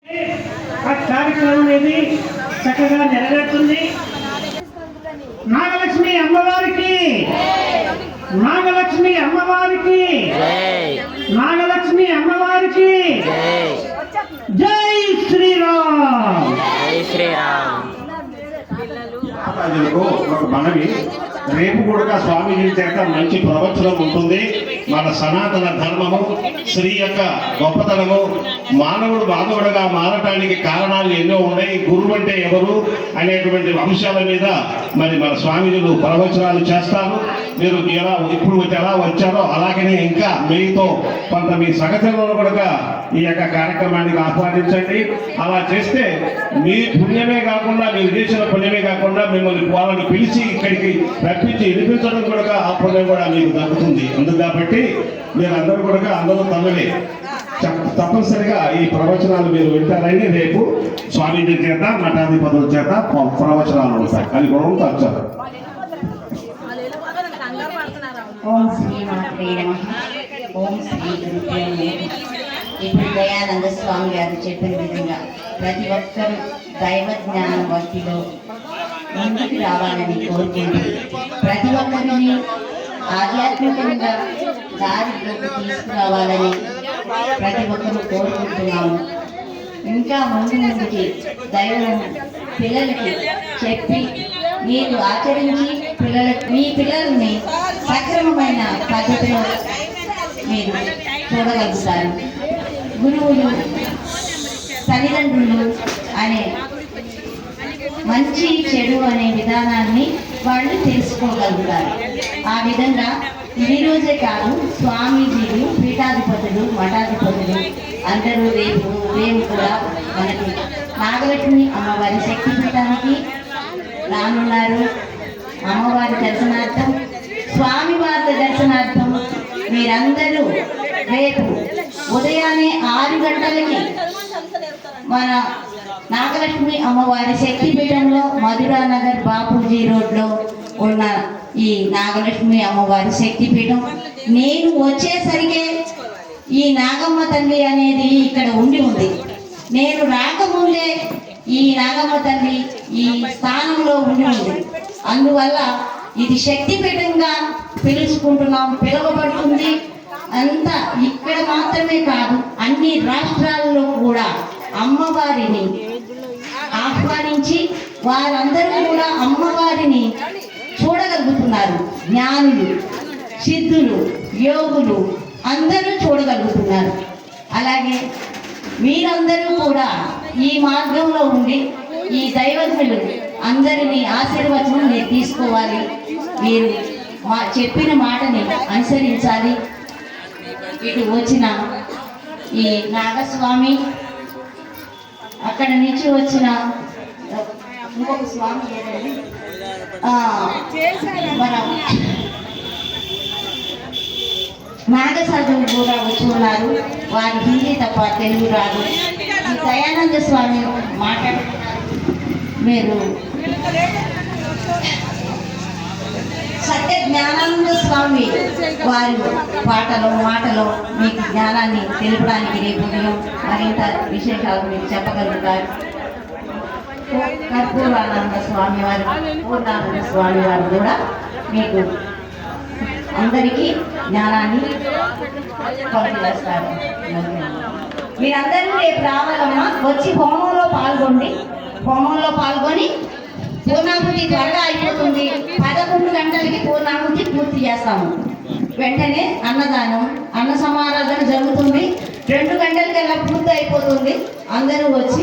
ఆ కార్యక్రమం అనేది చక్కగా నెరవేరుతుంది. నాగలక్ష్మి అమ్మవారికి, నాగలక్ష్మి అమ్మవారికి, నాగలక్ష్మి అమ్మవారికి జై శ్రీరామ్. జై శ్రీరామ్. ఒక మనవి, రేపు కూడా స్వామీజీ చేత మంచి ప్రవచనం ఉంటుంది. మన సనాతన ధర్మము, స్త్రీ యొక్క గొప్పతనము, మానవుడు మానవుడుగా మారటానికి కారణాలు ఎన్నో ఉన్నాయి, గురువు అంటే ఎవరు అనేటువంటి అంశాల మీద మరి మన స్వామీజీలు ప్రవచనాలు చేస్తారు. మీరు ఇప్పుడు ఎలా వచ్చారో అలాగనే ఇంకా మీతో కొంత మీ సహచరులను కూడా ఈ యొక్క కార్యక్రమానికి ఆహ్వానించండి. అలా చేస్తే మీ పుణ్యమే కాకుండా, మీరు చేసిన పుణ్యమే కాకుండా మిమ్మల్ని వాళ్ళని పిలిచి ఇక్కడికి రప్పించి వినిపించడం కూడా ఆ పుణ్యం కూడా మీకు దక్కుతుంది. అందుకు కాబట్టి మీరందరూ కూడా అందరూ తమలే తప్పనిసరిగా ఈ ప్రవచనాలు మీరు వింటారని రేపు స్వామీజీ చేత, మఠాధిపతుల చేత ప్రవచనాలు ఉంటాయి. అది గౌరవం తచ్చారు. ఓం శ్రీ మాత్రే నమః. ఓం శ్రీ గురుభ్యో నమః. ఇప్పుడు దయానంద స్వామి గారు చెప్పిన విధంగా ప్రతి ఒక్కరూ దైవ జ్ఞాన భక్తిలో ముందుకు రావాలని కోరుకుంటూ ప్రతి ఒక్కరిని ఆధ్యాత్మికంగా దారిలోకి తీసుకురావాలని ప్రతి ఒక్కరూ కోరుకుంటున్నాము. ఇంకా ముందుకి దైవం పిల్లలకి చెప్పి మీరు ఆచరించి మీ పిల్లల్ని సక్రమమైన పద్ధతిలో మీరు చూడగలుగుతారు. గురువులు, తల్లిదండ్రులు అనే మంచి చెడు అనే విధానాన్ని వాళ్ళు తెలుసుకోగలుగుతారు. ఆ విధంగా ఈ రోజే కాదు, స్వామీజీలు, పీఠాధిపతులు, మఠాధిపతులు అందరూ రేపు కూడా మనకి నాగలక్ష్మి అమ్మవారి శక్తిపీఠానికి రానున్నారు. అమ్మవారి దర్శనార్థం, స్వామివారి దర్శనార్థం మీరందరూ రేపు ఉదయాన్నే 6 గంటలకి మన నాగలక్ష్మి అమ్మవారి శక్తిపీఠంలో మధురానగర్ బాపూజీ రోడ్లో ఉన్న ఈ నాగలక్ష్మి అమ్మవారి శక్తిపీఠం, నేను వచ్చేసరికే ఈ నాగమ్మ తల్లి అనేది ఇక్కడ ఉంది. నేను రాకముందే ఈ నాగమ్మ తల్లి ఈ స్థానంలో ఉంది. అందువల్ల ఇది శక్తిపీఠంగా పిలువబడుతుంది. అంతా ఇక్కడ మాత్రమే కాదు, అన్ని రాష్ట్రాల్లో కూడా అమ్మవారిని ఆహ్వానించి వారందరూ కూడా అమ్మవారిని చూడగలుగుతున్నారు. జ్ఞానులు, సిద్ధులు, యోగులు అందరూ చూడగలుగుతున్నారు. అలాగే మీరందరూ కూడా ఈ మార్గంలో ఉండి ఈ దైవజ్ఞులు అందరినీ ఆశీర్వచనం మీరు తీసుకోవాలి. మీరు చెప్పిన మాటని అనుసరించాలి. ఇటు వచ్చిన ఈ నాగస్వామి, అక్కడ నుంచి వచ్చిన ఇంకొక స్వామి మన నాగసాధువులు కూడా వచ్చి ఉన్నారు. వారి హిందీ తప్ప తెలుగు రాదు. ఈ దయానంద స్వామి మాట్లాడుతున్నారు. మీరు సత్య జ్ఞానానంద స్వామి వారి మాటలో మీకు జ్ఞానాన్ని తెలుపడానికి రేపు మరింత విశేషాలు మీకు చెప్పగలుగుతారు. కర్పూరానంద స్వామి వారు, పూర్ణానంద స్వామి వారు కూడా మీకు అందరికీ జ్ఞానాన్ని పంపిస్తారు. మీరందరూ రేపు రావాలమ్మా. వచ్చి హోమంలో పాల్గొని పూర్ణాహుతి త్వరగా అయిపోతుంది. 11 గంటలకి పూర్ణాహుతి పూర్తి చేస్తాము. వెంటనే అన్నదానం, అన్న సమారాధన జరుగుతుంది. 2 గంటలకల్లా పూర్తి అయిపోతుంది. అందరూ వచ్చి